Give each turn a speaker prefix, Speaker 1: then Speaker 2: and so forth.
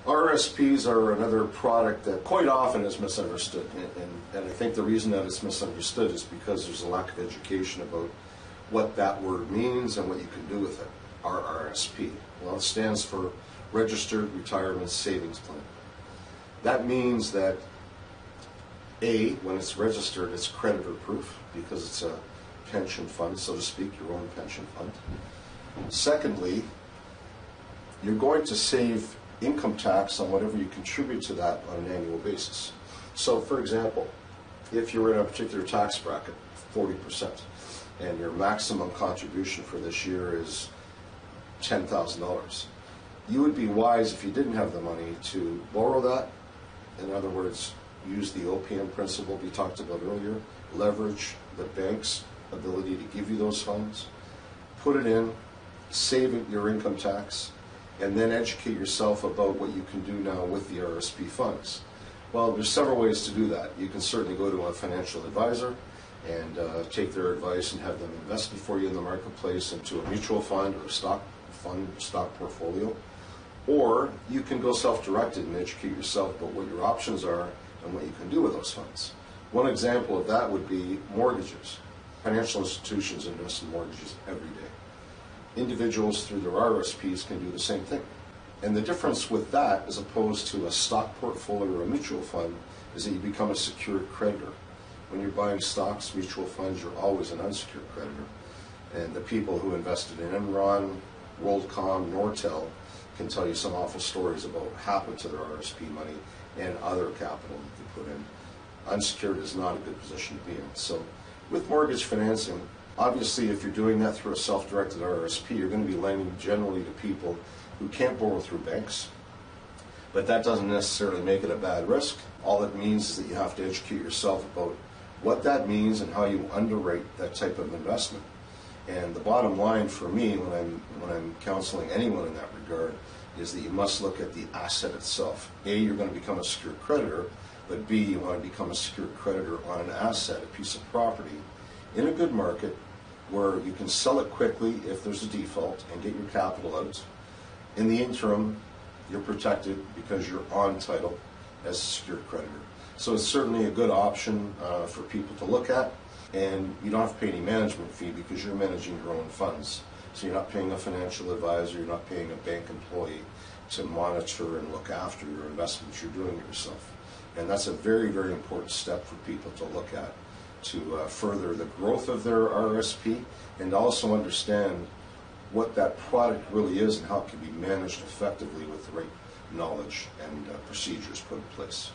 Speaker 1: RRSPs are another product that quite often is misunderstood, and I think the reason that it's misunderstood is because there's a lack of education about what that word means and what you can do with it. RRSP. Well, it stands for Registered Retirement Savings Plan. That means that A, when it's registered, it's creditor proof because it's a pension fund, so to speak, your own pension fund. Secondly, you're going to save income tax on whatever you contribute to that on an annual basis. So, for example, if you're in a particular tax bracket, 40%, and your maximum contribution for this year is $10,000, you would be wise, if you didn't have the money, to borrow that. In other words, use the OPM principle we talked about earlier, leverage the bank's ability to give you those funds, put it in, save your income tax, and then educate yourself about what you can do now with the RRSP funds. Well, there's several ways to do that. You can certainly go to a financial advisor and take their advice and have them invested for you in the marketplace into a mutual fund or a stock fund, stock portfolio. Or you can go self-directed and educate yourself about what your options are and what you can do with those funds. One example of that would be mortgages. Financial institutions invest in mortgages every day. Individuals through their RRSPs can do the same thing. And the difference with that, as opposed to a stock portfolio or a mutual fund, is that you become a secured creditor. When you're buying stocks, mutual funds, you're always an unsecured creditor. And the people who invested in Enron, WorldCom, Nortel can tell you some awful stories about what happened to their RRSP money and other capital that they put in. Unsecured is not a good position to be in. So with mortgage financing, obviously if you're doing that through a self-directed RRSP, you're going to be lending generally to people who can't borrow through banks. But that doesn't necessarily make it a bad risk. All it means is that you have to educate yourself about what that means and how you underwrite that type of investment. And the bottom line for me when I'm counseling anyone in that regard is that you must look at the asset itself. A, you're going to become a secured creditor, but B, you want to become a secured creditor on an asset, a piece of property, in a good market where you can sell it quickly if there's a default and get your capital out. In the interim, you're protected because you're on title as a secured creditor. So it's certainly a good option for people to look at, and you don't have to pay any management fee because you're managing your own funds. So you're not paying a financial advisor, you're not paying a bank employee to monitor and look after your investments, you're doing it yourself. And that's a very, very important step for people to look at to further the growth of their RRSP and also understand what that product really is and how it can be managed effectively with the right knowledge and procedures put in place.